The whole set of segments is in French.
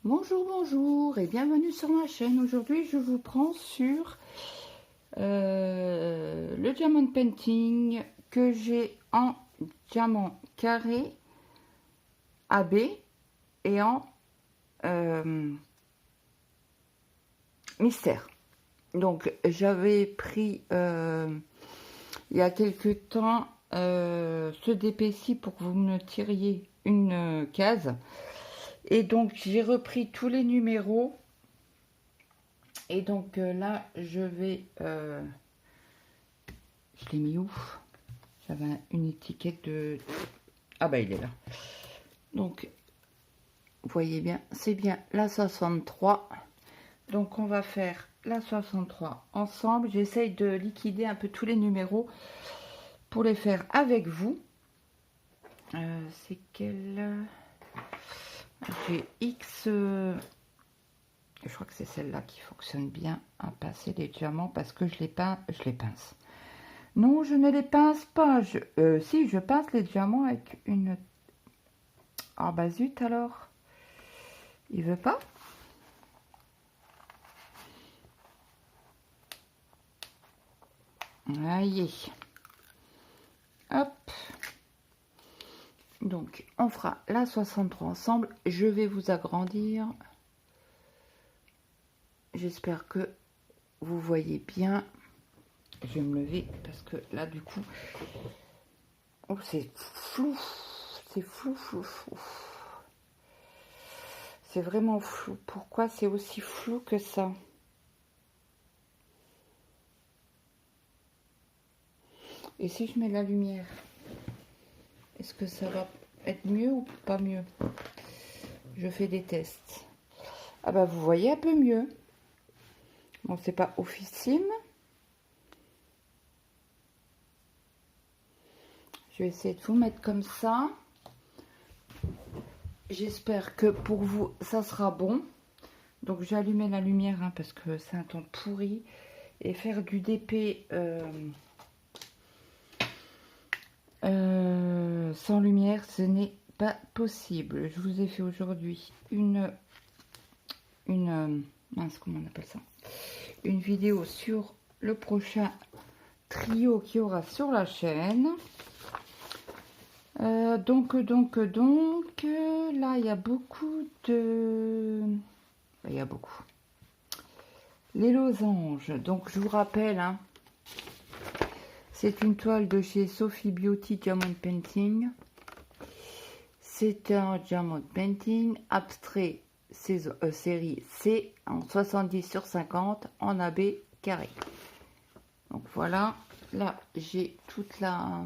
Bonjour, bonjour et bienvenue sur ma chaîne. Aujourd'hui, je vous prends sur le diamond painting que j'ai en diamant carré AB et en mystère. Donc, j'avais pris il y a quelques temps ce DP6 pour que vous me tiriez une case. Et donc, j'ai repris tous les numéros. Et donc là, je vais... je l'ai mis où? J'avais une étiquette de... Ah bah, il est là. Donc, vous voyez bien, c'est bien la 63. Donc, on va faire la 63 ensemble. J'essaye de liquider un peu tous les numéros pour les faire avec vous. C'est quelle... J'ai X... Je crois que c'est celle-là qui fonctionne bien à passer les diamants parce que je les pince. Non, je ne les pince pas. Si, je pince les diamants avec une... Ah bah zut alors. Il veut pas. Aïe. Hop. Donc, on fera la 63 ensemble. Je vais vous agrandir. J'espère que vous voyez bien. Je vais me lever parce que là, du coup... Oh, c'est flou. C'est flou, flou, flou. C'est vraiment flou. Pourquoi c'est aussi flou que ça? Et si je mets la lumière, est-ce que ça va être mieux ou pas mieux? Je fais des tests. Ah bah vous voyez un peu mieux. Bon, c'est pas officime. Je vais essayer de vous mettre comme ça. J'espère que pour vous, ça sera bon. Donc j'ai allumé la lumière hein, parce que c'est un temps pourri. Et faire du DP sans lumière, ce n'est pas possible. Je vous ai fait aujourd'hui une mince, comment on appelle ça, une vidéo sur le prochain trio qui aura sur la chaîne. Donc là il y a beaucoup de... Il y a beaucoup. Les losanges, donc je vous rappelle, hein, c'est une toile de chez Sophie Beauty Diamond Painting. C'est un diamond painting abstrait série C en 70/50 en AB carré. Donc voilà, là j'ai toute la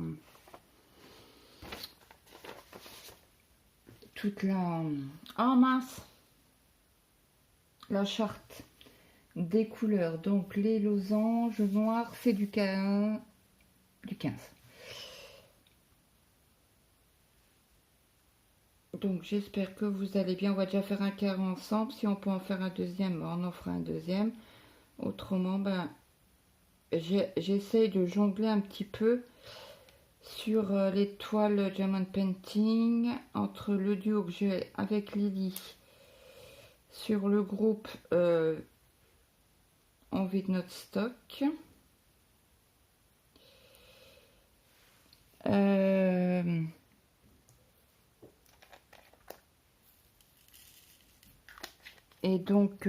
oh mince, la charte des couleurs. Donc les losanges noirs, c'est du 15. Donc j'espère que vous allez bien. On va déjà faire un carré ensemble. Si on peut en faire un deuxième, on en fera un deuxième. Autrement, ben j'essaye de jongler un petit peu sur les toiles Diamond Painting entre le duo que j'ai avec Lily sur le groupe On vide notre stock. Et donc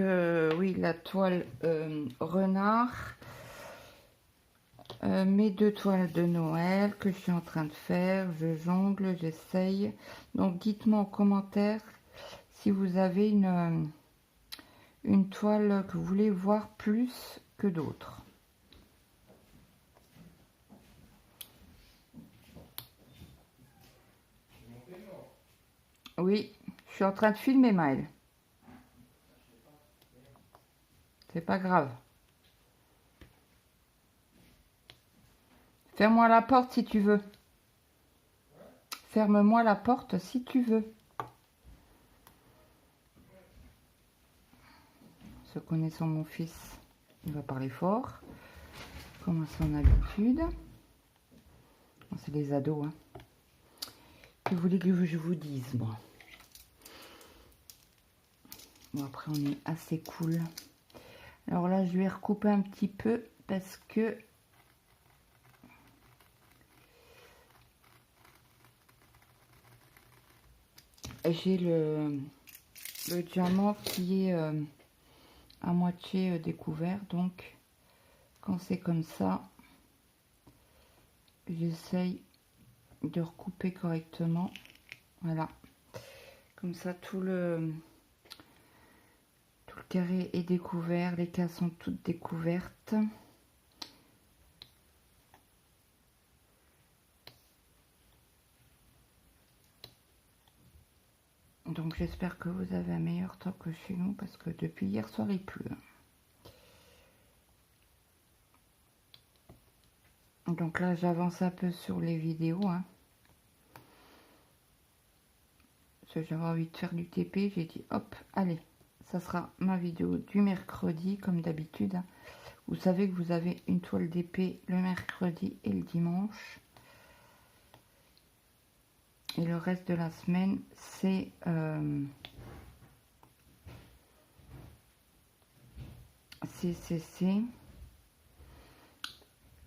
oui, la toile renard. Mes deux toiles de Noël que je suis en train de faire, je jongle, j'essaye. Donc dites-moi en commentaire si vous avez une toile que vous voulez voir plus que d'autres. Oui, je suis en train de filmer Maël. C'est pas grave. Ferme-moi la porte si tu veux. Ferme-moi la porte si tu veux. Se connaissant mon fils, il va parler fort, comme à son habitude. C'est les ados, hein. Que voulez que je vous dise, moi? Bon, après, on est assez cool. Alors là, je vais recouper un petit peu parce que j'ai le diamant qui est à moitié découvert. Donc, quand c'est comme ça, j'essaye de recouper correctement. Voilà. Comme ça, tout le carré est découvert. Les cases sont toutes découvertes. Donc j'espère que vous avez un meilleur temps que chez nous parce que depuis hier soir il pleut. Donc là j'avance un peu sur les vidéos. Hein. Parce que j'avais envie de faire du TP. J'ai dit hop, allez, ça sera ma vidéo du mercredi comme d'habitude. Hein. Vous savez que vous avez une toile d'épée le mercredi et le dimanche. Et le reste de la semaine, c'est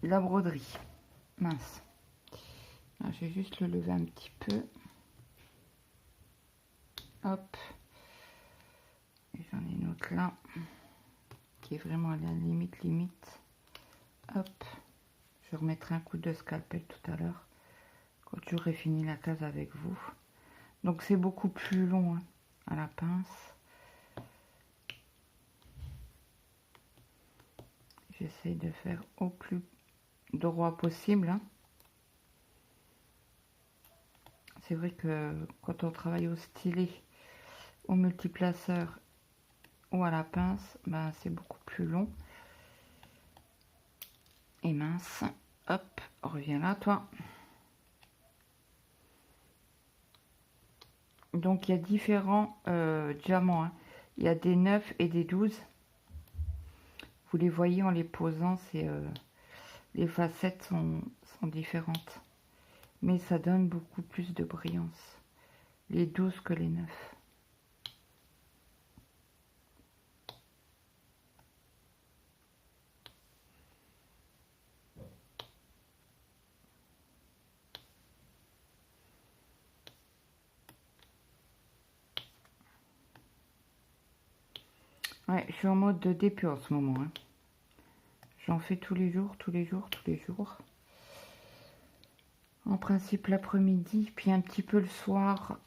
la broderie. Mince. Là, je vais juste le lever un petit peu. Hop. Et j'en ai une autre là, qui est vraiment à la limite. Hop. Je remettrai un coup de scalpel tout à l'heure, quand j'aurai fini la case avec vous. Donc c'est beaucoup plus long hein, à la pince. J'essaye de faire au plus droit possible. Hein. C'est vrai que quand on travaille au stylet, au multiplaceur ou à la pince, ben, c'est beaucoup plus long. Et mince, hop, reviens là toi. Donc il y a différents diamants. Hein. Il y a des 9 et des 12. Vous les voyez en les posant, les facettes sont différentes. Mais ça donne beaucoup plus de brillance. Les 12 que les 9. Ouais, je suis en mode de dépôt en ce moment. Hein. J'en fais tous les jours. En principe l'après-midi, puis un petit peu le soir,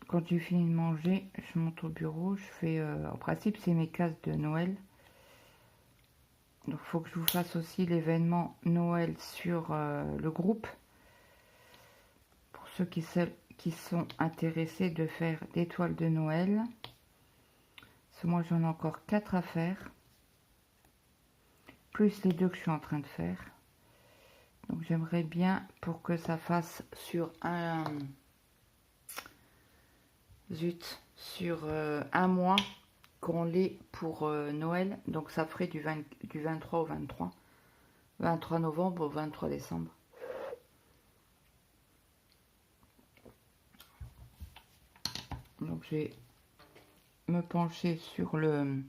quand j'ai fini de manger, je monte au bureau, je fais, en principe c'est mes cases de Noël. Donc il faut que je vous fasse aussi l'événement Noël sur le groupe. Pour ceux qui sont intéressés de faire des toiles de Noël. Parce que moi j'en ai encore 4 à faire. Plus les 2 que je suis en train de faire. Donc j'aimerais bien pour que ça fasse sur un... Zut, sur un mois qu'on l'ait pour Noël. Donc ça ferait du 23 au 23. 23 novembre au 23 décembre. Donc je vais me pencher sur le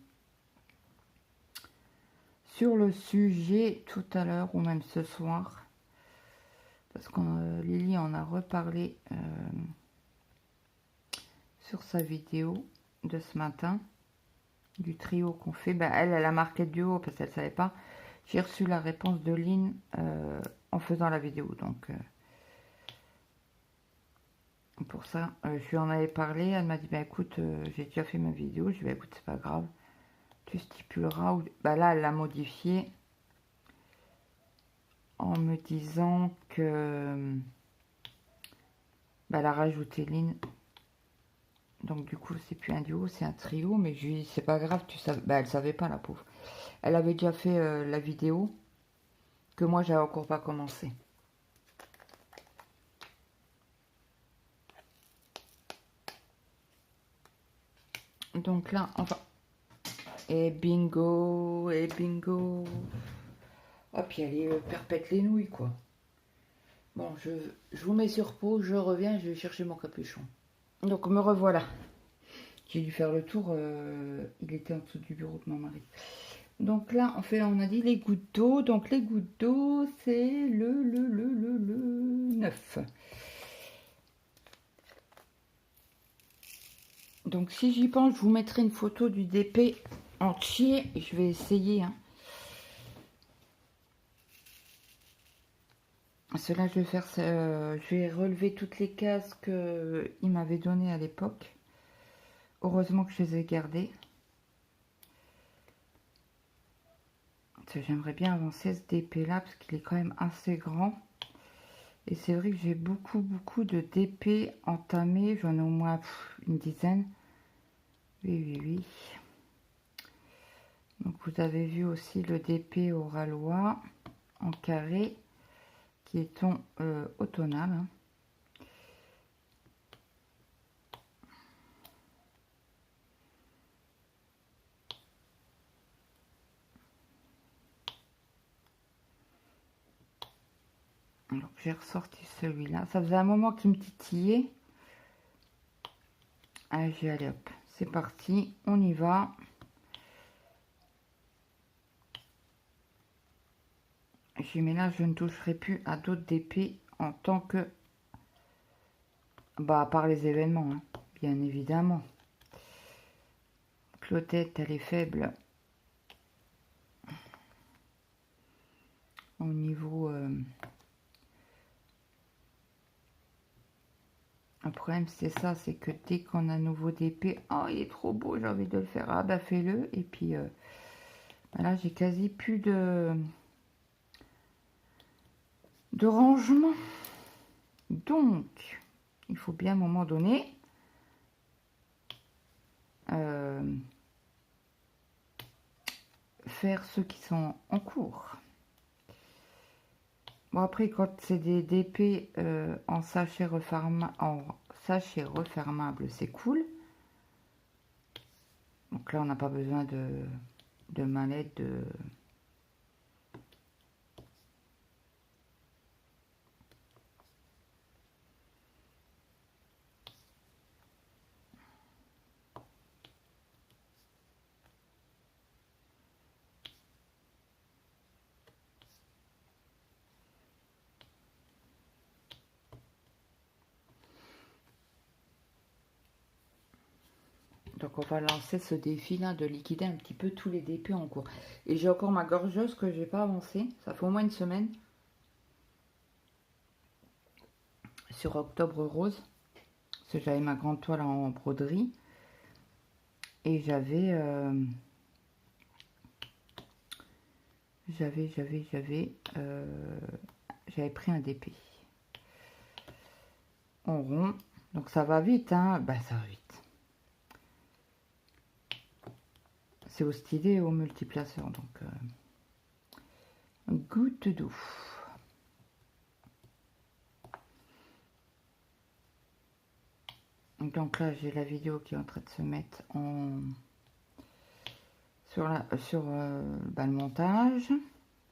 sujet tout à l'heure ou même ce soir. Parce que Lily en a reparlé sur sa vidéo de ce matin. Du trio qu'on fait. Ben, elle a marqué du haut parce qu'elle ne savait pas. J'ai reçu la réponse de Lynn en faisant la vidéo. Donc pour ça, je lui en avais parlé. Elle m'a dit, bah écoute, j'ai déjà fait ma vidéo. Je lui ai dit, bah, écoute, c'est pas grave. Tu stipuleras. Ou... Bah, là, elle l'a modifié en me disant que bah, elle a rajouté Lynn. Donc du coup, c'est plus un duo, c'est un trio. Mais je lui ai dit, c'est pas grave, tu savais. Bah, elle savait pas, la pauvre. Elle avait déjà fait la vidéo que moi, j'avais encore pas commencé. Donc là, on va... Et bingo, et bingo. Ah, puis elle perpète les nouilles, quoi. Bon, je vous mets sur pause, je reviens, je vais chercher mon capuchon. Donc me revoilà. J'ai dû faire le tour, il était en dessous du bureau de mon mari. Donc là, on a dit les gouttes d'eau. Donc les gouttes d'eau, c'est le 9. Donc si j'y pense, je vous mettrai une photo du DP entier. Je vais essayer. Hein. Cela, je vais faire, je vais relever toutes les cases qu'il m'avait données à l'époque. Heureusement que je les ai gardées. J'aimerais bien avancer ce DP là parce qu'il est quand même assez grand. Et c'est vrai que j'ai beaucoup de DP entamés. J'en ai au moins une dizaine. Oui. Donc vous avez vu aussi le DP au ralois en carré qui est ton automnal. Hein. Donc j'ai ressorti celui-là. Ça faisait un moment qu'il me titillait. Allez hop, c'est parti, on y va. Mais là, je ne toucherai plus à d'autres DP en tant que... Bah, à part les événements, hein, bien évidemment. Claudette, elle est faible. Au niveau... Le problème, c'est ça, c'est que dès qu'on a un nouveau DP... Oh, il est trop beau, j'ai envie de le faire. Ah, bah, fais-le. Et puis, là, j'ai quasi plus de rangement. Donc, il faut bien à un moment donné... faire ceux qui sont en cours. Bon, après, quand c'est des DP en sachet refermable, c'est cool. Donc là, on n'a pas besoin de mallette, Donc on va lancer ce défi-là de liquider un petit peu tous les DP en cours. Et j'ai encore ma gorgeuse que j'ai pas avancée. Ça fait au moins une semaine. Sur Octobre Rose. Parce que j'avais ma grande toile en broderie. Et j'avais pris un DP. En rond. Donc ça va vite, hein. Bah ça va vite. C'est au stylet et au multiplaceur, donc goutte d'eau. Donc là, j'ai la vidéo qui est en train de se mettre sur le montage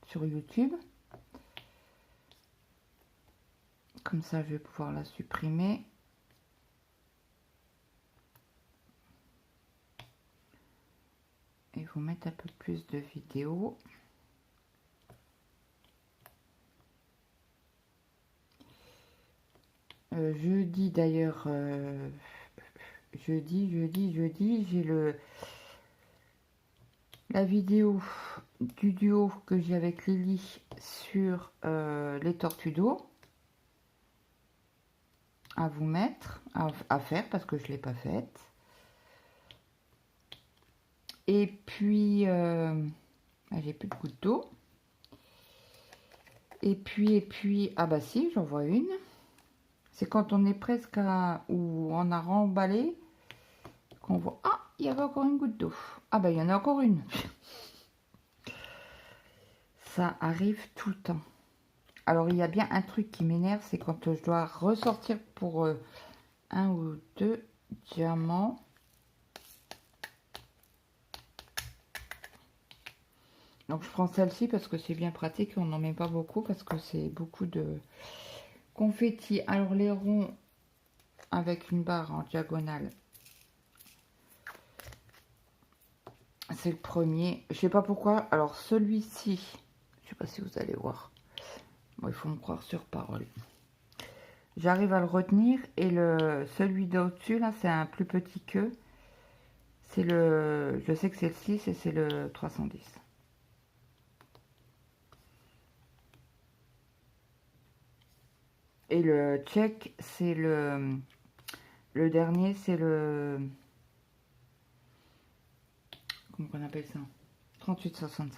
sur YouTube. Comme ça, je vais pouvoir la supprimer. Et vous mettre un peu plus de vidéos. Jeudi d'ailleurs, jeudi, j'ai la vidéo du duo que j'ai avec Lily sur les tortues d'eau à vous mettre, à faire parce que je ne l'ai pas faite. Et puis, j'ai plus de gouttes d'eau. Et puis, ah bah si, j'en vois une. C'est quand on est presque où on a remballé qu'on voit, ah, il y avait encore une goutte d'eau. Ah bah il y en a encore une. Ça arrive tout le temps. Alors il y a bien un truc qui m'énerve, c'est quand je dois ressortir pour un ou deux diamants. Donc je prends celle-ci parce que c'est bien pratique, on n'en met pas beaucoup parce que c'est beaucoup de confetti. Alors les ronds, avec une barre en diagonale. C'est le premier. Je sais pas pourquoi. Alors celui-ci, je sais pas si vous allez voir. Bon, il faut me croire sur parole. J'arrive à le retenir et celui d'au-dessus là, c'est un plus petit que. C'est le, je sais que c'est le 6 et c'est le 310. Et le check, c'est le dernier, c'est le, comment on appelle ça, 38,65.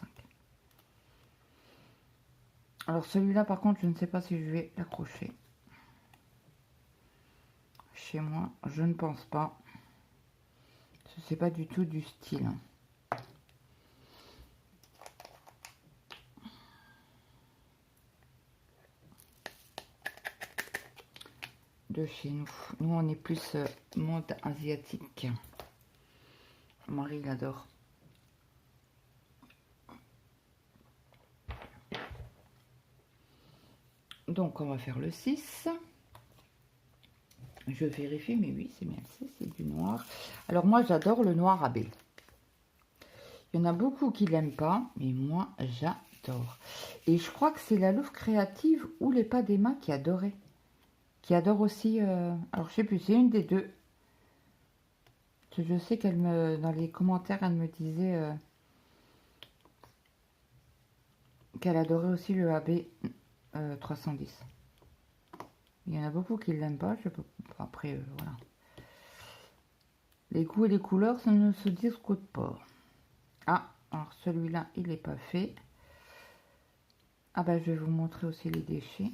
Alors celui-là, par contre, je ne sais pas si je vais l'accrocher. Chez moi, je ne pense pas. C'est pas du tout du style. De chez nous. Nous, on est plus mode asiatique. Mon mari, il adore. Donc, on va faire le 6. Je vérifie, mais oui, c'est bien le 6, c'est du noir. Alors, moi, j'adore le noir AB. Il y en a beaucoup qui l'aiment pas, mais moi, j'adore. Et je crois que c'est la Louve Créative ou les Pas d'Emma qui adorait. Qui adore aussi... alors, je sais plus, c'est une des deux. Je sais qu'elle me... Dans les commentaires, elle me disait... qu'elle adorait aussi le AB 310. Il y en a beaucoup qui ne l'aiment pas. Je peux... Après, voilà. Les goûts et les couleurs, ça ne se discute pas. Ah, alors celui-là, il n'est pas fait. Ah ben, je vais vous montrer aussi les déchets.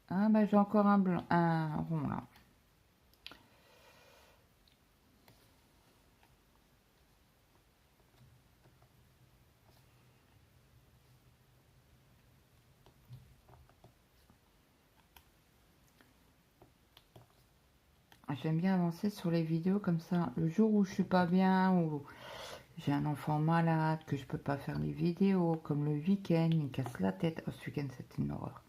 Ah ben, j'ai encore un blanc, un rond là. J'aime bien avancer sur les vidéos comme ça. Le jour où je suis pas bien, ou j'ai un enfant malade, que je peux pas faire les vidéos, comme le week-end, il me casse la tête. Oh, ce week-end, c'était une horreur.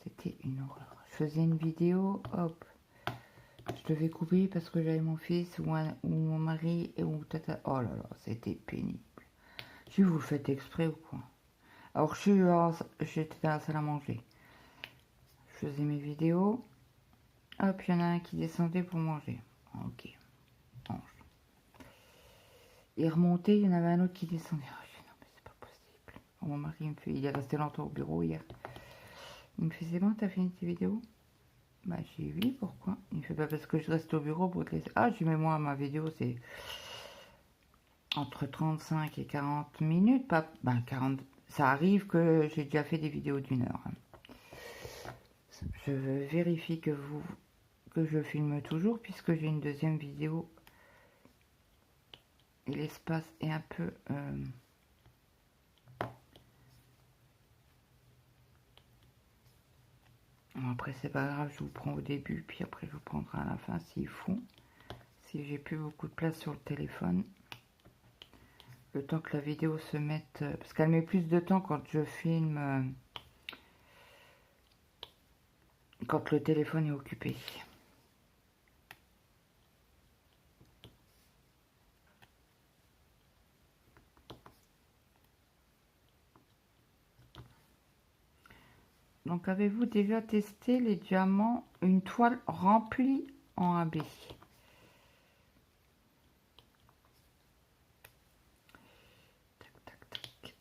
C'était une horreur. Je faisais une vidéo, hop. Je devais couper parce que j'avais mon fils ou mon mari et ou tata. Oh là là, c'était pénible. Si vous le faites exprès ou quoi. Alors j'étais dans la salle à manger. Je faisais mes vidéos. Hop, il y en a un qui descendait pour manger. Ok, mange. Il remontait, il y en avait un autre qui descendait. Oh, je dis, non mais c'est pas possible. Oh, mon mari il est resté longtemps au bureau hier. Il me fait, c'est bon, t'as fini tes vidéos? Bah j'ai dit oui, pourquoi? Il me fait, bah parce que je reste au bureau pour te laisser. Ah, je dis, mais moi ma vidéo c'est entre 35 et 40 minutes, pas 40. Ça arrive que j'ai déjà fait des vidéos d'1 heure. Je vérifie que je filme toujours puisque j'ai une deuxième vidéo et l'espace est un peu bon, après c'est pas grave, je vous prends au début puis après je vous prendrai à la fin s'il faut, si j'ai plus beaucoup de place sur le téléphone, le temps que la vidéo se mette, parce qu'elle met plus de temps quand je filme, quand le téléphone est occupé. Donc, avez-vous déjà testé les diamants, une toile remplie en AB? Tac, tac, tac.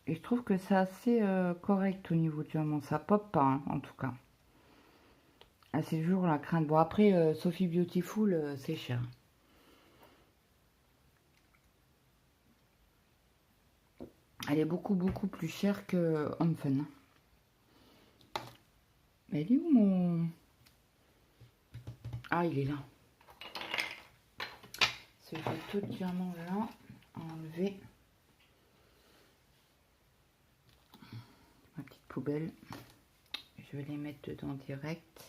Et je trouve que c'est assez correct au niveau du diamant. Ça pop pas, hein, en tout cas. Ah, c'est toujours la crainte. Bon, après, Sophie Beautiful, c'est cher. Elle est beaucoup, beaucoup plus chère que Homme Fun. Mais il est où mon... Ah, il est là. Ce photo de diamant là, à enlever. Ma petite poubelle. Je vais les mettre dedans direct.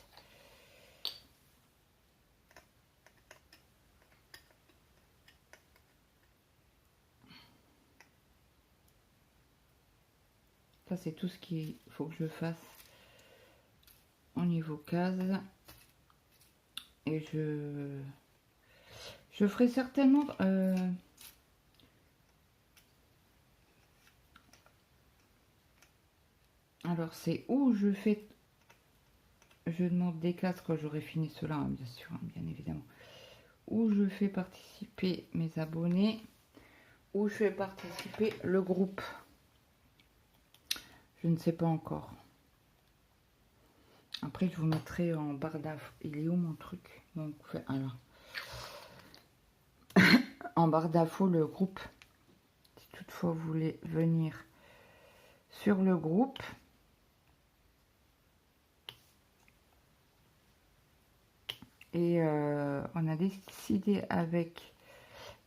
Ça, c'est tout ce qu'il faut que je fasse au niveau case. Et je ferai certainement... alors, c'est où je fais... Je demande des cases quand j'aurai fini cela, hein, bien sûr, hein, bien évidemment. Où je fais participer mes abonnés. Où je fais participer le groupe. Je ne sais pas encore. Après, je vous mettrai en barre d'infos. Il est où mon truc? Donc, alors, en barre d'infos, le groupe. Si toutefois vous voulez venir sur le groupe. Et on a décidé avec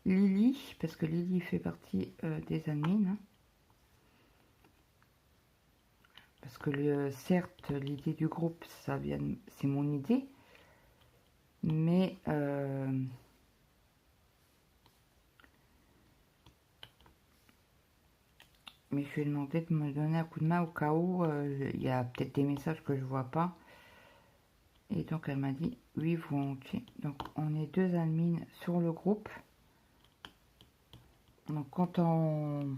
Lily, parce que Lily fait partie des admins. Hein, parce que certes, l'idée du groupe, ça vient, c'est mon idée. Mais je lui ai demandé de me donner un coup de main au cas où il y a peut-être des messages que je vois pas. Et donc elle m'a dit oui volontiers. Donc on est deux admins sur le groupe. Donc quand on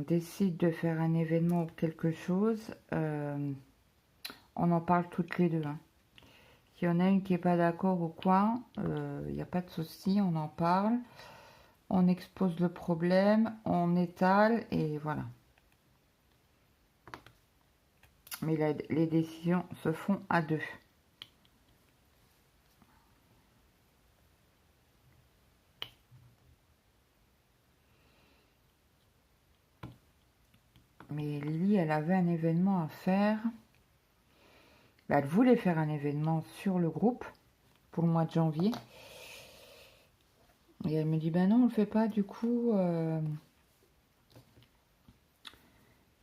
décide de faire un événement ou quelque chose, on en parle toutes les deux. Hein. S'il y en a une qui n'est pas d'accord ou quoi, il n'y a pas de souci, on en parle. On expose le problème, on étale et voilà. Mais les décisions se font à deux. Mais Lily, elle avait un événement à faire. Elle voulait faire un événement sur le groupe pour le mois de janvier. Et elle me dit, ben non, on le fait pas du coup.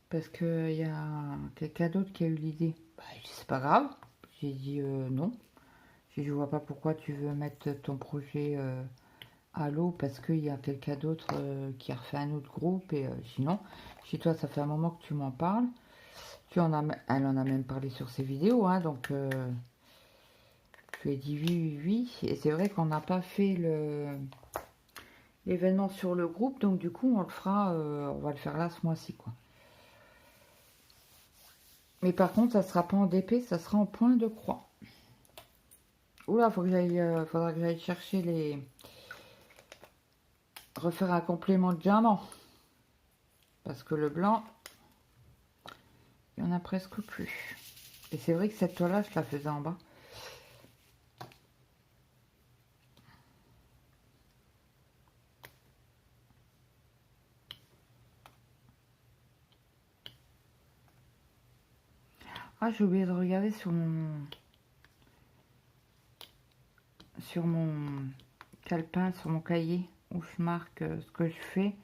Parce qu'il y a quelqu'un d'autre qui a eu l'idée. Bah, c'est pas grave. J'ai dit non. J'ai dit, je vois pas pourquoi tu veux mettre ton projet à l'eau parce qu'il y a quelqu'un d'autre qui a refait un autre groupe. Et sinon, chez toi, ça fait un moment que tu m'en parles. Elle en a même parlé sur ses vidéos. Hein, donc, je lui ai dit oui, oui, oui. Et c'est vrai qu'on n'a pas fait l'événement sur le groupe. Donc, du coup, on le fera. On va le faire là ce mois-ci, quoi. Mais par contre, ça sera pas en DP, ça sera en point de croix. Oula, faudra que j'aille chercher les... Refaire un complément de diamant. Parce que le blanc, il n'y en a presque plus. Et c'est vrai que cette toile-là, je la faisais en bas. Ah, j'ai oublié de regarder sur mon calepin, sur mon cahier, où je marque ce que je fais.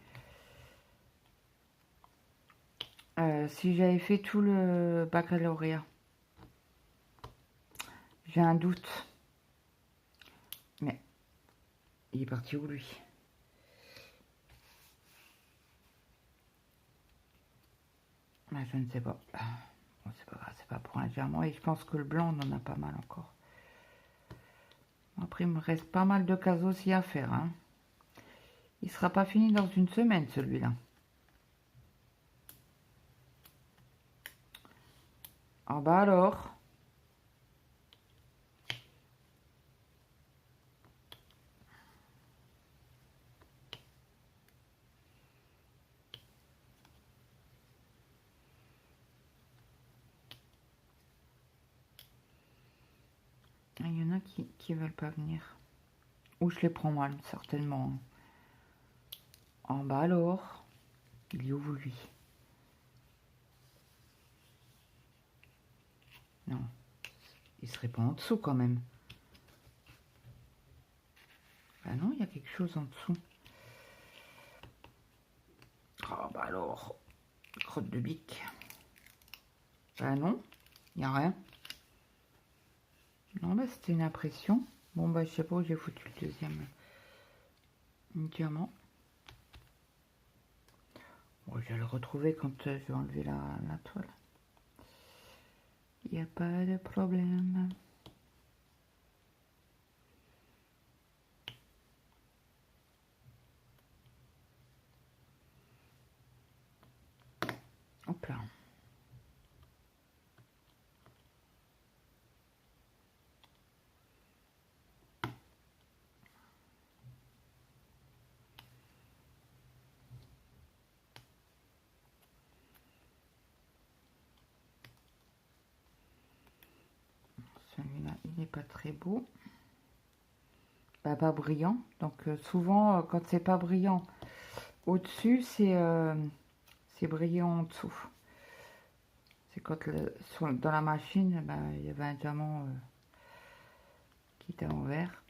Si j'avais fait tout le baccalauréat. J'ai un doute. Mais il est parti où, lui? Je ne sais pas. Bon, c'est pas grave, c'est pas pour un diamant. Et je pense que le blanc, on en a pas mal encore. Après, il me reste pas mal de cases aussi à faire. Hein. Il sera pas fini dans une semaine, celui-là. Ah bah alors. Il y en a qui veulent pas venir. Ou je les prends mal, certainement. En bas alors, il est où lui? Non, il serait pas en dessous quand même. Ah non, il y a quelque chose en dessous. Ah bah alors, crotte de bique. Ah non, il n'y a rien. Non, bah c'était une impression. Bon bah je sais pas où j'ai foutu le deuxième diamant. Bon, je vais le retrouver quand je vais enlever la toile. Il n'y a pas de problème. Hop là. Celui-là, il n'est pas très beau. Bah, pas brillant. Donc souvent, quand c'est pas brillant au-dessus, c'est brillant en dessous. C'est quand dans la machine, bah, il y avait un diamant qui était en vert.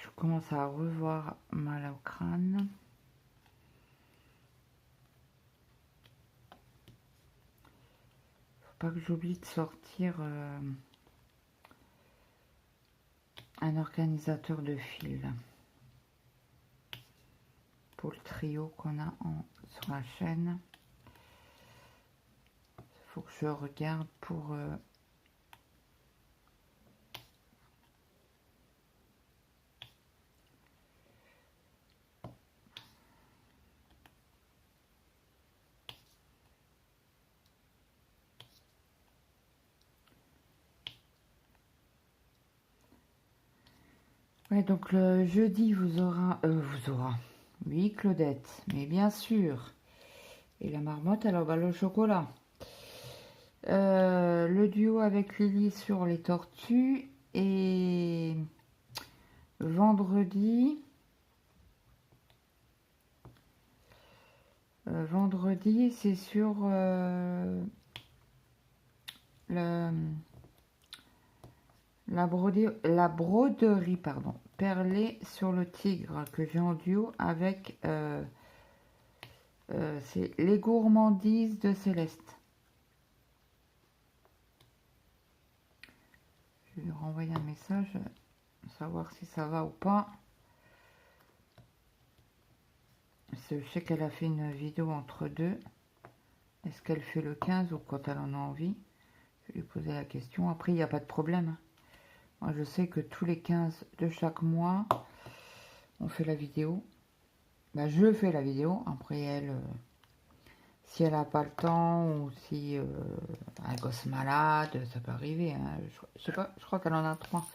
Je commence à revoir mal au crâne. Faut pas que j'oublie de sortir un organisateur de fil pour le trio qu'on a sur la chaîne. Il faut que je regarde pour ouais, donc le jeudi vous aura oui, Claudette, mais bien sûr. Et la marmotte, elle va le chocolat. Le duo avec Lily sur les tortues. Et vendredi, c'est sur la broderie, pardon, perlée sur le tigre que j'ai en duo avec c'est les gourmandises de Céleste. Je vais lui renvoyer un message, savoir si ça va ou pas. Je sais qu'elle a fait une vidéo entre deux. Est-ce qu'elle fait le 15 ou quand elle en a envie? Je vais lui poser la question. Après, il n'y a pas de problème. Moi, je sais que tous les 15 de chaque mois, on fait la vidéo. Bah, je fais la vidéo. Après, elle, si elle n'a pas le temps ou si un gosse malade, ça peut arriver. Hein. Je sais pas, je crois qu'elle en a 3.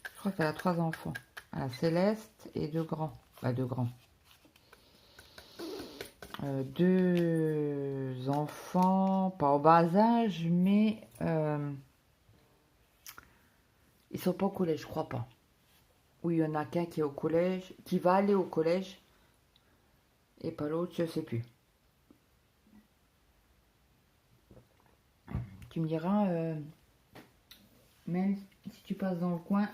Je crois qu'elle a 3 enfants. Elle a Céleste et 2 grands. Bah, 2 grands. 2 enfants, pas au bas âge, mais ils sont pas au collège, je crois pas. Oui, il y en a qu'un qui est au collège, qui va aller au collège, et pas l'autre, je sais plus. Tu me diras, même si tu passes dans le coin.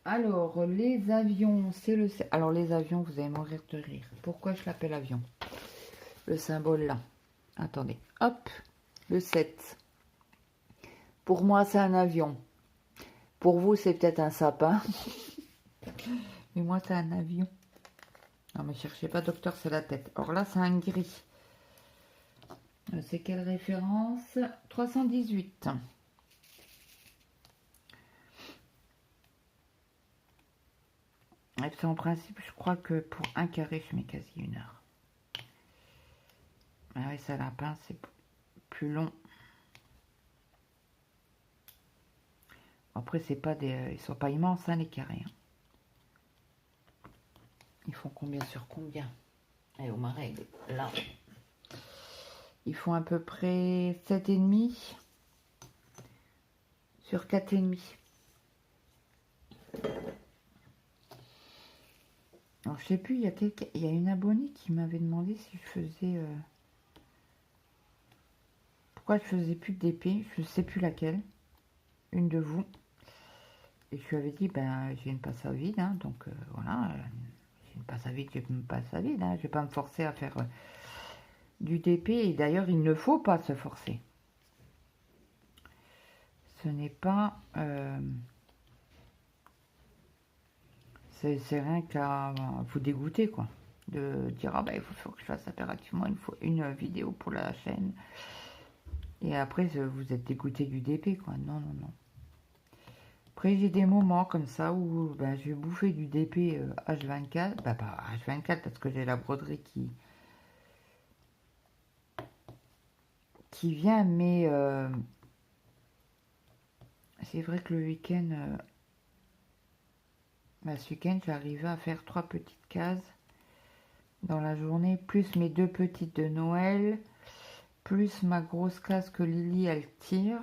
Alors, les avions, c'est le... Alors, les avions, vous allez mourir de rire. Pourquoi je l'appelle avion? Le symbole là. Attendez, hop, le 7. Pour moi, c'est un avion. Pour vous, c'est peut-être un sapin. Mais moi, c'est un avion. Non, mais cherchez pas, docteur, c'est la tête. Alors là, c'est un gris. C'est quelle référence? 318. Et puis en principe, je crois que pour un carré, je mets quasi 1 heure. Ah oui, ça lapin, c'est plus long. Après, c'est pas des, ils sont pas immenses, hein, les carrés. Hein. Ils font combien sur combien? Allez, on ma règle, là. Ils font à peu près 7,5 sur 4,5. Alors je sais plus, il y a une abonnée qui m'avait demandé si je faisais... pourquoi je faisais plus de DP, je sais plus laquelle. Une de vous. Et je lui avais dit, ben j'ai une passe à vide, hein, donc voilà. J'ai une passe à vide, j'ai une passe à vide. Hein, je vais pas me forcer à faire du DP. Et d'ailleurs, il ne faut pas se forcer. Ce n'est pas... c'est rien qu'à vous dégoûter, quoi. De dire, ah ben il faut que je fasse impérativement une vidéo pour la chaîne. Et après, vous êtes dégoûté du DP, quoi. Non, non, non. Après, j'ai des moments comme ça où ben, je vais bouffer du DP H24. Bah, pas H24 parce que j'ai la broderie qui vient, mais c'est vrai que le week-end, ce week-end, j'arrivais à faire 3 petites cases dans la journée, plus mes 2 petites de Noël, plus ma grosse case que Lily, elle tire.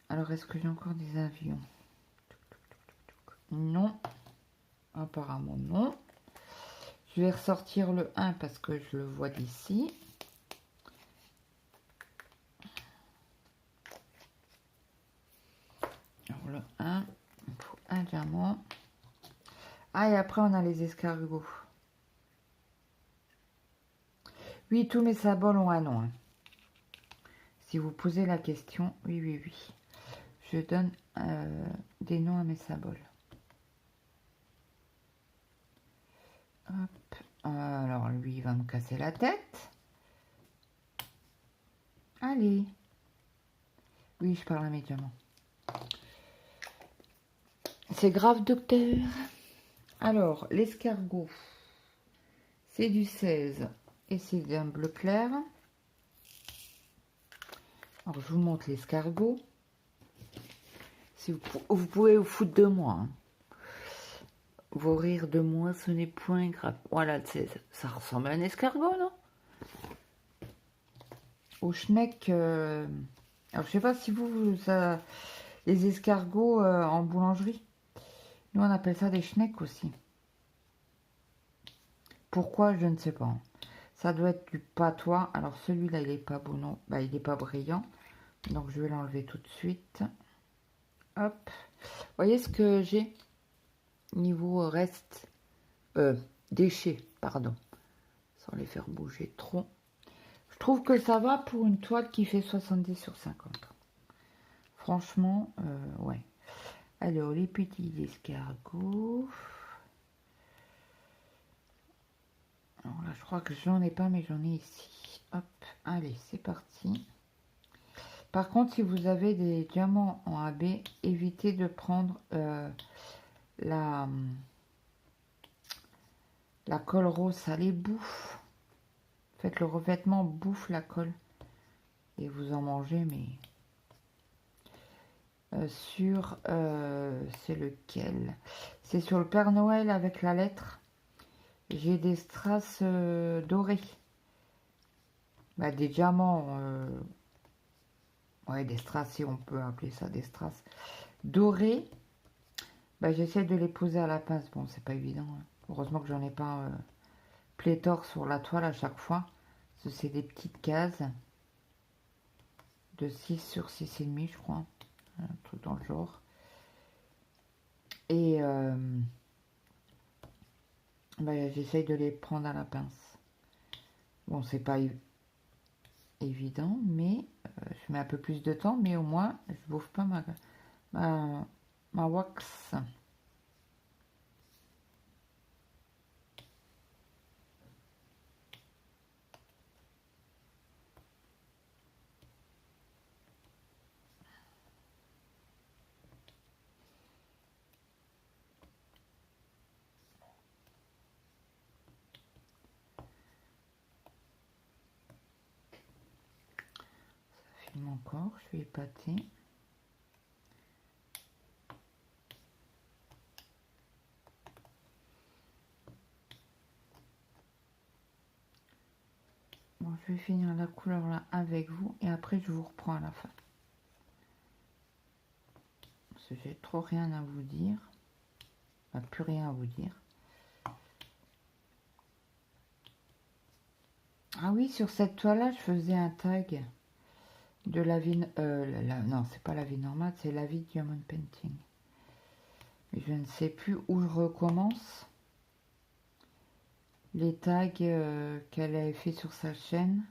Alors, est-ce que j'ai encore des avions? Non. Apparemment, non. Je vais ressortir le 1 parce que je le vois d'ici. Alors, le 1, il faut un diamant. Ah, et après, on a les escargots. Oui, tous mes symboles ont un nom. Hein. Si vous posez la question, oui, oui, oui. Je donne des noms à mes symboles. Hop. Alors, lui, il va me casser la tête. Allez. Oui, je parle à mes diamants. C'est grave, docteur. Alors, l'escargot, c'est du 16 et c'est d'un bleu clair. Alors, je vous montre l'escargot. Si vous pouvez vous foutre de moi. Hein. Vos rires de moi, ce n'est point grave. Voilà, ça ressemble à un escargot, non? Au schneck. Alors, je sais pas si les escargots en boulangerie. Nous, on appelle ça des schnecks aussi. Pourquoi, je ne sais pas. Ça doit être du patois. Alors, celui-là, il n'est pas beau, non. Bah, il n'est pas brillant. Donc, je vais l'enlever tout de suite. Hop. Vous voyez ce que j'ai? Niveau reste. Déchets, pardon. Sans les faire bouger trop. Je trouve que ça va pour une toile qui fait 70 sur 50. Franchement, ouais. Alors, les petits escargots. Alors là, je crois que j'en ai pas, mais j'en ai ici. Hop, allez, c'est parti. Par contre, si vous avez des diamants en AB, évitez de prendre la colle rose, ça les bouffe. Faites le revêtement, bouffe la colle. Et vous en mangez, mais... c'est lequel? C'est sur le Père Noël avec la lettre. J'ai des strass dorés. Bah, des diamants. Ouais, des strass, si on peut appeler ça des strass. Dorés. Bah, j'essaie de les poser à la pince. Bon, c'est pas évident. Hein. Heureusement que j'en ai pas pléthore sur la toile à chaque fois. C'est des petites cases. De 6 sur 6,5, je crois. Un truc dans le genre. Et bah, j'essaye de les prendre à la pince. Bon, c'est pas évident, mais je mets un peu plus de temps, mais au moins, je bouffe pas ma wax. Ça filme encore, je vais épater. je vais finir la couleur là avec vous et après je vous reprends à la fin. Parce que j'ai trop rien à vous dire. Enfin, plus rien à vous dire. Ah oui, sur cette toile là, je faisais un tag de la vie... non, c'est pas la vie normale, c'est la vie Diamond Painting. Mais je ne sais plus où je recommence. Les tags qu'elle avait fait sur sa chaîne.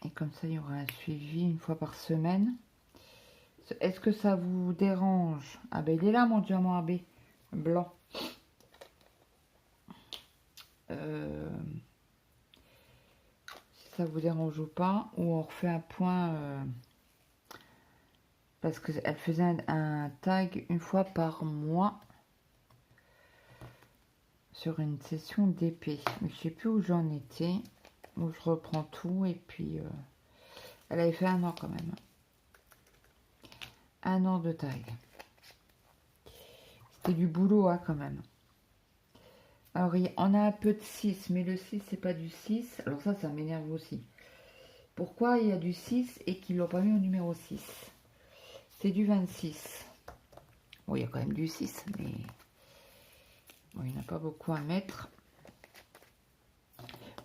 Et comme ça, il y aura un suivi une fois par semaine. Est-ce que ça vous dérange? Ah ben, il est là, mon diamant AB. Blanc. Si ça vous dérange ou pas. Ou on refait un point... parce qu'elle faisait un tag une fois par mois. Sur une session d'épée. Mais je sais plus où j'en étais. Où je reprends tout. Et puis... elle avait fait 1 an quand même. 1 an de tag. C'était du boulot hein, quand même. Alors on a un peu de 6, mais le 6 c'est pas du 6. Alors ça m'énerve aussi. Pourquoi il y a du 6 et qu'ils l'ont pas mis au numéro 6? C'est du 26. Bon, il y a quand même du 6, mais bon, il n'y en a pas beaucoup à mettre.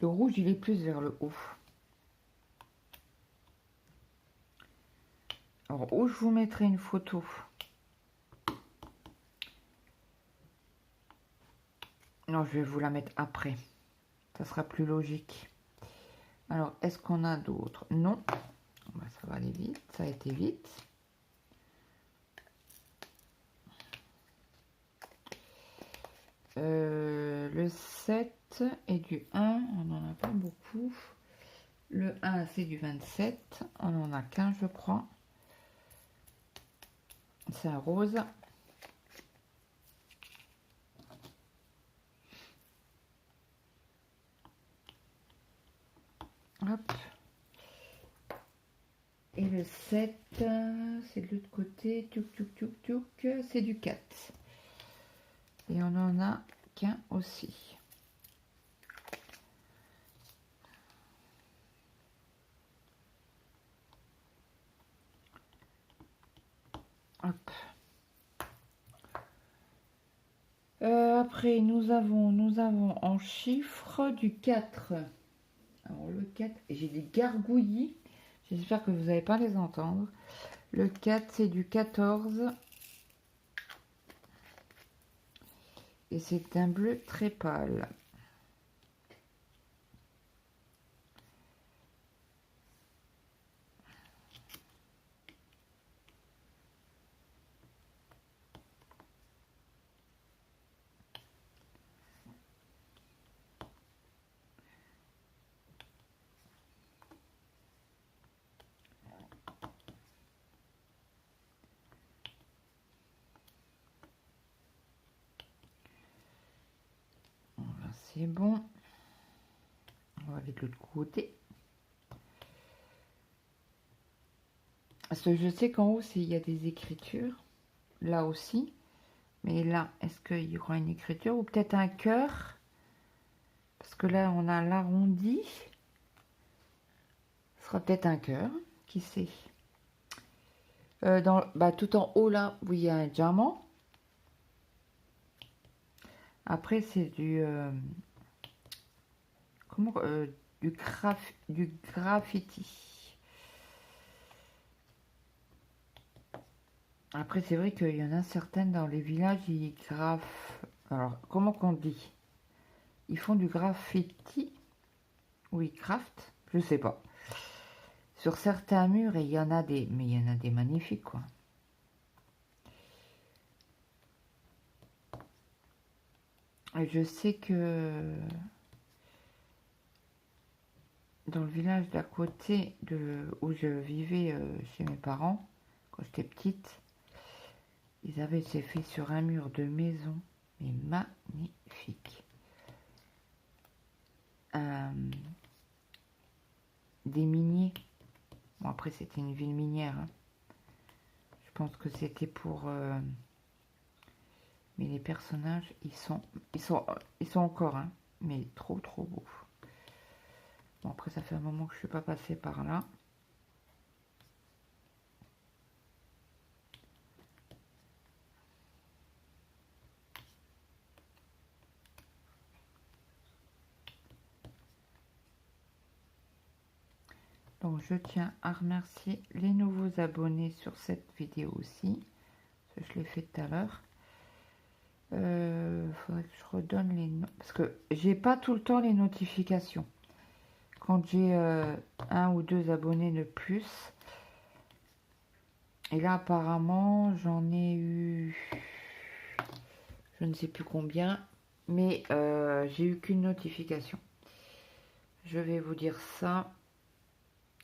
Le rouge, il est plus vers le haut. Alors, où je vous mettrai une photo. Non, je vais vous la mettre après. Ça sera plus logique. Alors, est-ce qu'on a d'autres? Non. Bah, ça va aller vite. Ça a été vite. Le 7 et du 1, on n'en a pas beaucoup. Le 1, c'est du 27. On en a qu'un, je crois. C'est un rose. Hop. Et le 7, c'est de l'autre côté. Tchouk, tchouk, tchouk, tchouk. C'est du 4. Et on en a qu'un aussi. Hop. Après, nous avons en chiffres du 4. Alors, le 4, j'ai des gargouillis. J'espère que vous n'allez pas les entendre. Le 4, c'est du 14. Et c'est un bleu très pâle. Voilà, c'est bon. On va aller de l'autre côté. Parce que je sais qu'en haut, il y a des écritures. Là aussi. Mais là, est-ce qu'il y aura une écriture ou peut-être un cœur? Parce que là, on a l'arrondi. Ce sera peut-être un cœur. Qui sait? Tout en haut, là, où il y a un diamant. Après, c'est du... du graffiti. Après, c'est vrai qu'il y en a certaines dans les villages, ils graffent. Alors, comment qu'on dit? Ils font du graffiti ou ils craftent? Je sais pas. Sur certains murs, et il y en a des, mais il y en a des magnifiques, quoi. Et je sais que dans le village d'à côté de où je vivais chez mes parents, quand j'étais petite, ils avaient fait sur un mur de maison, mais magnifique. Des miniers. Bon, après, c'était une ville minière. Hein. Je pense que c'était pour Mais les personnages, ils sont encore, hein, mais trop beaux. Bon, après, ça fait un moment que je suis pas passée par là. Donc, je tiens à remercier les nouveaux abonnés sur cette vidéo aussi. Je l'ai fait tout à l'heure. Faudrait que je redonne les noms. Parce que j'ai pas tout le temps les notifications. Quand j'ai un ou deux abonnés de plus. Et là, apparemment, j'en ai eu... Je ne sais plus combien. Mais j'ai eu qu'une notification. Je vais vous dire ça.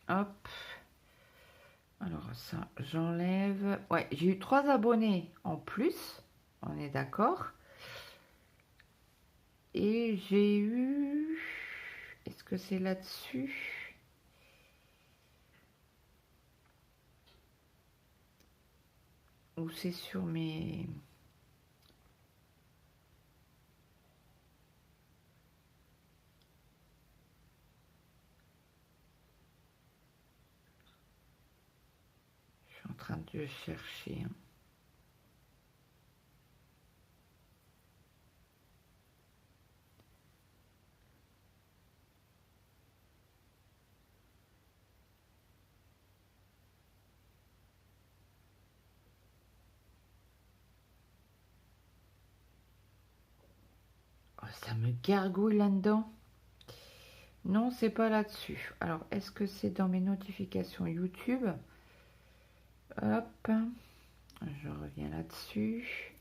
Hop. Alors ça, j'enlève. Ouais, j'ai eu 3 abonnés en plus. On est d'accord. Et j'ai eu... Est-ce que c'est là-dessus? Ou c'est sur mes... Je suis en train de chercher. Oh, ça me gargouille là-dedans. Non, c'est pas là-dessus. Alors, est-ce que c'est dans mes notifications YouTube? Hop. Je reviens là-dessus.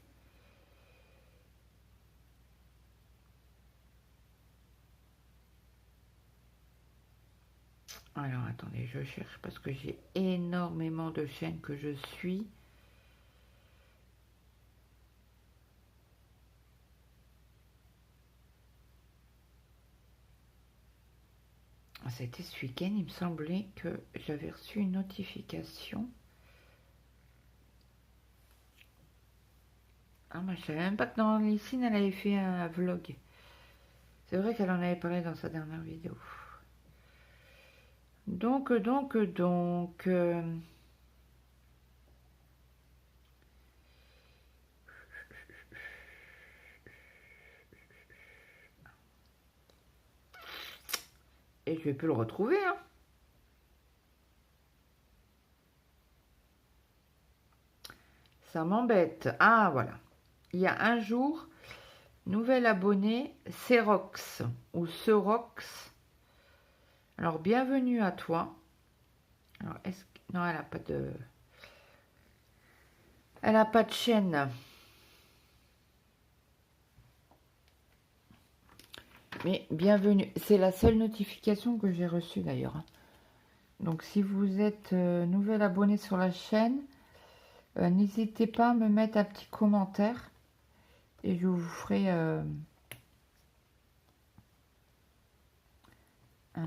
Alors, attendez, je cherche parce que j'ai énormément de chaînes que je suis. C'était ce week-end, il me semblait que j'avais reçu une notification. Ah, moi je savais même pas que dans Lysine, elle avait fait un vlog. C'est vrai qu'elle en avait parlé dans sa dernière vidéo. Donc... Et je vais plus le retrouver, hein. Ça m'embête. Ah, voilà. Il y a un jour, nouvel abonné, Cerox ou Cerox. Alors, bienvenue à toi. Alors, est-ce que... Non, elle n'a pas de... Elle n'a pas de chaîne. Mais bienvenue. C'est la seule notification que j'ai reçue d'ailleurs. Donc, si vous êtes nouvel abonné sur la chaîne, n'hésitez pas à me mettre un petit commentaire. Et je vous ferai un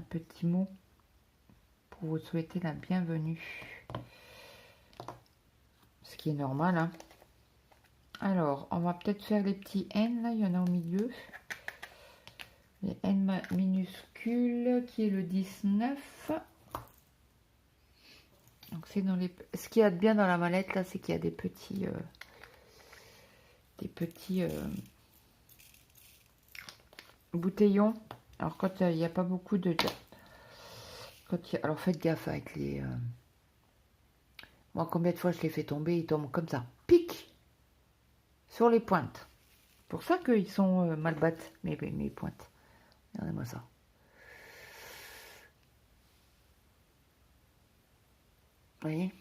petit mot pour vous souhaiter la bienvenue. Ce qui est normal, hein. Alors, on va peut-être faire les petits N, là, il y en a au milieu. Les N minuscules, qui est le 19. Donc, c'est dans les... Ce qu'il y a de bien dans la mallette, là, c'est qu'il y a des petits... bouteillons. Alors, quand il n'y a pas beaucoup de... Alors, faites gaffe avec les... Moi, combien de fois je les fais tomber, ils tombent comme ça. Pic sur les pointes. C'est pour ça qu'ils sont mal battent, mes pointes. Regardez-moi ça. Vous voyez?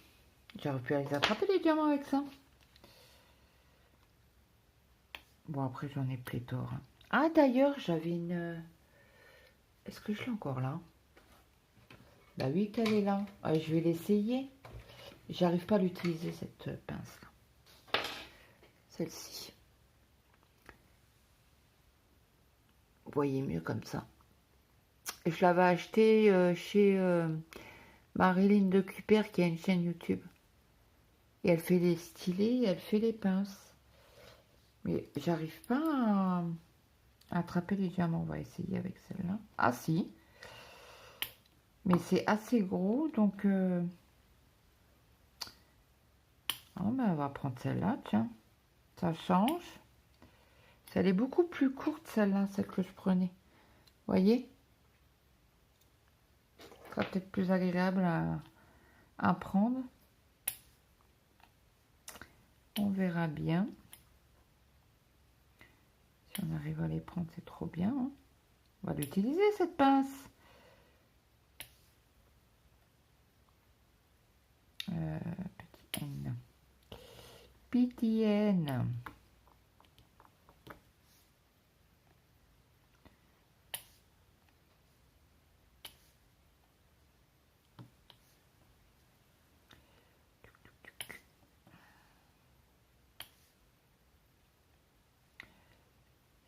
J'aurais pu les attraper, les diamants, avec ça. Bon, après, j'en ai pléthore. Ah, d'ailleurs, j'avais une... Est-ce que je l'ai encore là? Bah oui, qu'elle est là. Ah, je vais l'essayer. J'arrive pas à l'utiliser, cette pince-là. Celle-ci. Vous voyez mieux comme ça. Je l'avais acheté chez Marilyn de Cuper, qui a une chaîne YouTube. Et elle fait les stylés, elle fait les pinces. Mais j'arrive pas à attraper les diamants. On va essayer avec celle-là. Ah si. Mais c'est assez gros, donc... Oh, ben, on va prendre celle-là, tiens. Ça change. Elle est beaucoup plus courte, celle-là, celle que je prenais. Vous voyez? Ce sera peut-être plus agréable à prendre. On verra bien. Si on arrive à les prendre, c'est trop bien. Hein. On va l'utiliser, cette pince. Petit N. Petit N.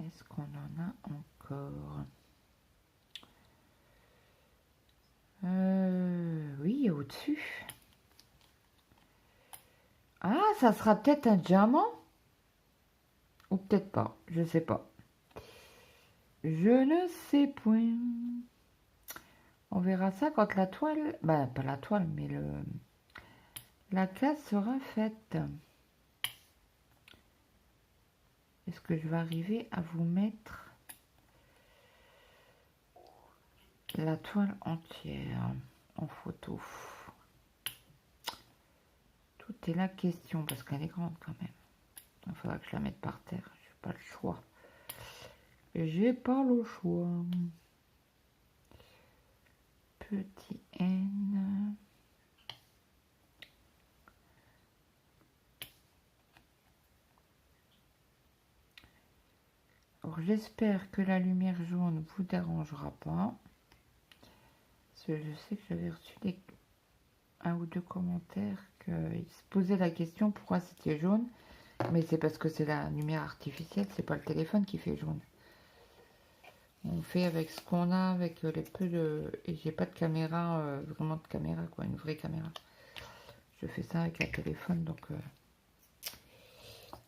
Est-ce qu'on en a encore? Oui, au-dessus. Ah, ça sera peut-être un diamant? Ou peut-être pas, je sais pas. Je ne sais point. On verra ça quand la toile... Bah, pas la toile, mais la case sera faite. Est-ce que je vais arriver à vous mettre la toile entière en photo? Tout est la question, parce qu'elle est grande quand même. Il faudra que je la mette par terre. J'ai pas le choix. J'ai pas le choix. Petit N. Alors j'espère que la lumière jaune vous dérangera pas. Parce que je sais que j'avais reçu un ou deux commentaires qu'ils se posaient la question pourquoi c'était jaune. Mais c'est parce que c'est la lumière artificielle, c'est pas le téléphone qui fait jaune. On fait avec ce qu'on a, avec les peu de... Et j'ai pas de caméra, vraiment de caméra, quoi, une vraie caméra. Je fais ça avec un téléphone, donc...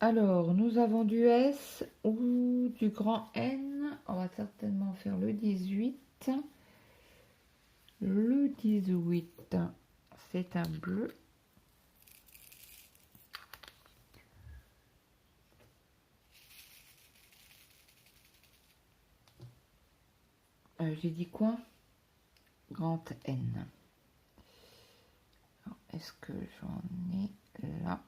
Alors, nous avons du S ou du grand N. On va certainement faire le 18. Le 18, c'est un bleu. J'ai dit quoi? Grand N. Est-ce que j'en ai là?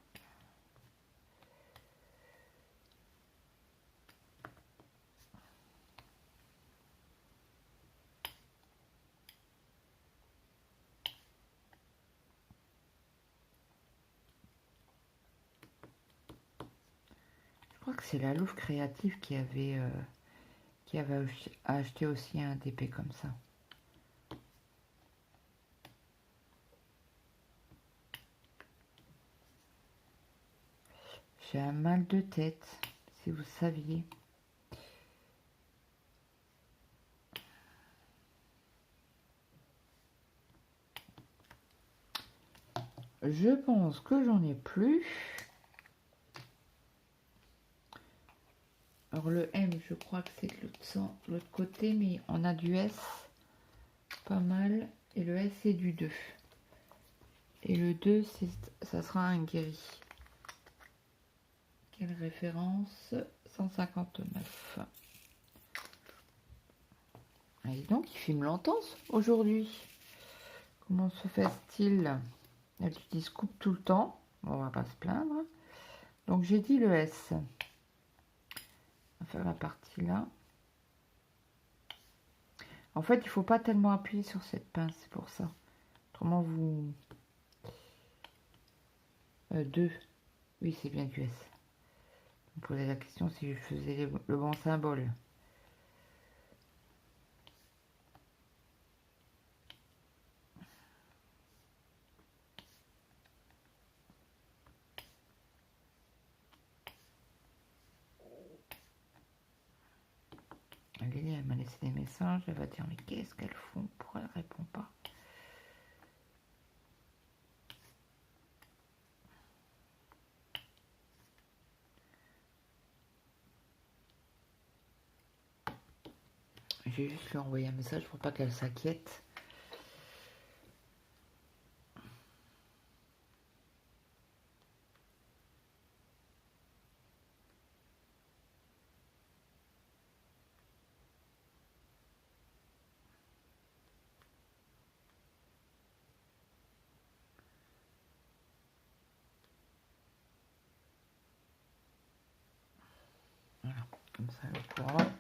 Je crois que c'est la Louve Créative qui avait acheté aussi un DP comme ça. J'ai un mal de tête, si vous saviez. Je pense que j'en ai plus. Alors le M, je crois que c'est de l'autre côté, mais on a du S, pas mal. Et le S, c'est du 2. Et le 2, ça sera un guéri. Quelle référence? 159. Et donc, il filme l'entence aujourd'hui. Comment se fait-il? Elle utilise coupe tout le temps. On va pas se plaindre. Donc, j'ai dit le S. On va faire la partie là. En fait, il faut pas tellement appuyer sur cette pince, c'est pour ça. Autrement, vous... 2. Oui, c'est bien du S. Vous me posez la question si je faisais le bon symbole. Lily, elle m'a laissé des messages. Elle va dire, mais qu'est-ce qu'elles font? Pourquoi elle répond pas? vais juste lui envoyer un message pour pas qu'elle s'inquiète. Voilà, comme ça elle est au courant.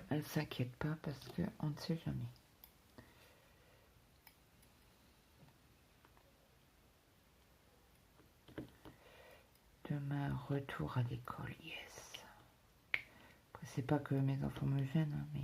Elle s'inquiète pas parce qu'on ne sait jamais. Demain, retour à l'école, yes. Après, c'est pas que mes enfants me gênent, hein, mais...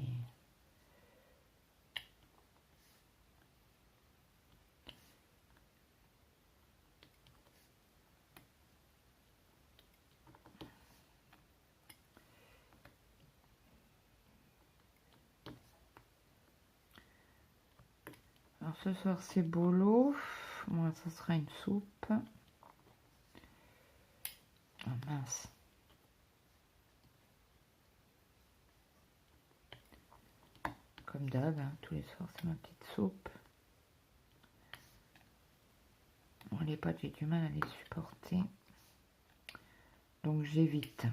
Alors ce soir, c'est bolo. Moi, ça sera une soupe. Ah mince. Comme d'hab, hein, tous les soirs, c'est ma petite soupe. Bon, les pâtes, j'ai du mal à les supporter. Donc, j'évite.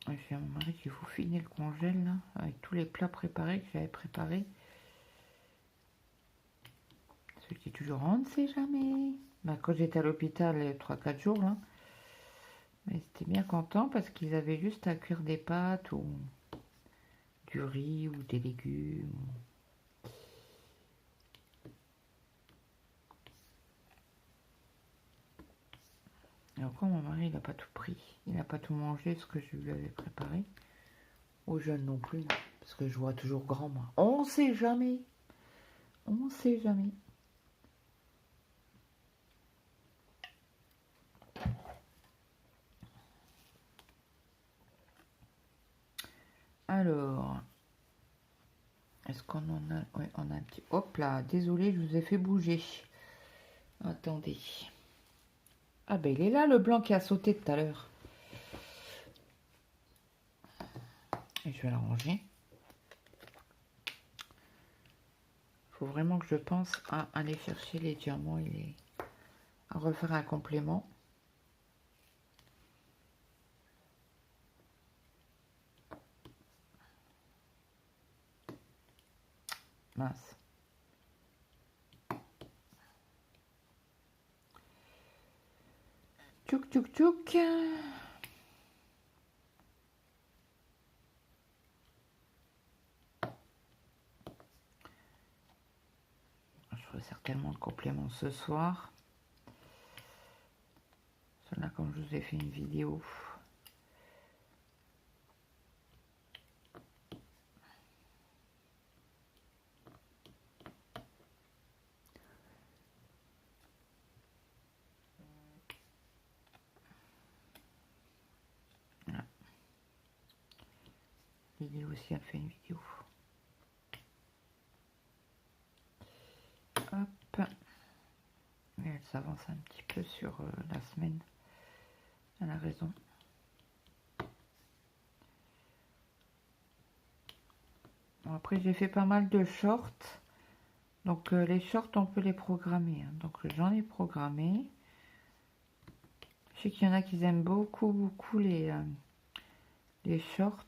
Je dis à mon mari qu'il faut finir le congèle, là, avec tous les plats préparés que j'avais préparés. Ce qui est toujours, on ne sait jamais. Bah, quand j'étais à l'hôpital, 3-4 jours, là, mais c'était bien content parce qu'ils avaient juste à cuire des pâtes ou du riz ou des légumes. Et encore, mon mari, il n'a pas tout pris. Il n'a pas tout mangé, ce que je lui avais préparé. Aux jeunes non plus, parce que je vois toujours grand, moi. On sait jamais. On sait jamais. Alors, est-ce qu'on en a... Oui, on a un petit... Hop là, désolé, je vous ai fait bouger. Attendez. Ah ben, il est là, le blanc qui a sauté tout à l'heure. Et je vais l'arranger. Il faut vraiment que je pense à aller chercher les diamants et à refaire un complément. Mince. Tchouk, tchouk, tchouk. Je ferai certainement le complément ce soir. Là, comme je vous ai fait une vidéo. Voilà. Lily aussi a fait une vidéo. Hop. Et elle s'avance un petit peu sur la semaine. Elle a raison. Bon, après, j'ai fait pas mal de shorts. Donc, les shorts, on peut les programmer. Hein. Donc, j'en ai programmé. Je sais qu'il y en a qui aiment beaucoup, beaucoup les shorts.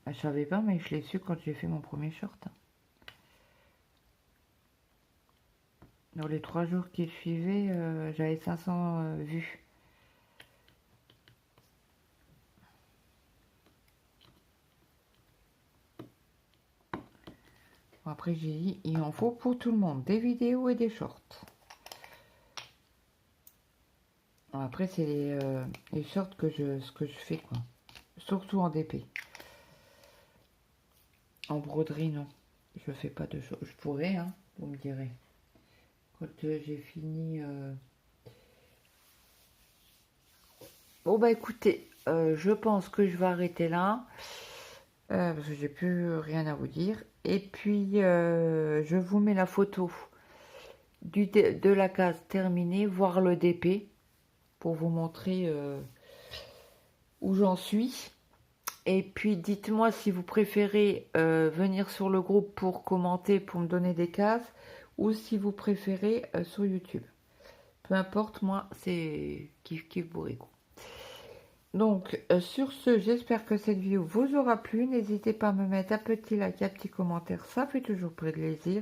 Je savais pas, mais je l'ai su quand j'ai fait mon premier short. Dans les 3 jours qui suivaient, j'avais 500 vues. Bon, après, j'ai dit, il en faut pour tout le monde, des vidéos et des shorts. Bon, après, c'est les shorts ce que je fais, quoi. Surtout en DP. En broderie, non. Je fais pas de shorts. Je pourrais, hein, vous me direz. Quand j'ai fini Bon bah écoutez, je pense que je vais arrêter là, parce que j'ai plus rien à vous dire. Et puis je vous mets la photo de la case terminée, voire le DP, pour vous montrer où j'en suis. Et puis dites-moi si vous préférez venir sur le groupe pour commenter, pour me donner des cases, ou si vous préférez sur YouTube. Peu importe, moi, c'est kiff bourricot. Donc, sur ce, j'espère que cette vidéo vous aura plu. N'hésitez pas à me mettre un petit like, un petit commentaire, ça fait toujours plaisir.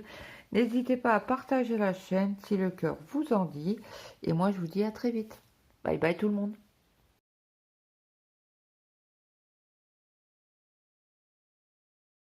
N'hésitez pas à partager la chaîne si le cœur vous en dit. Et moi, je vous dis à très vite. Bye bye tout le monde.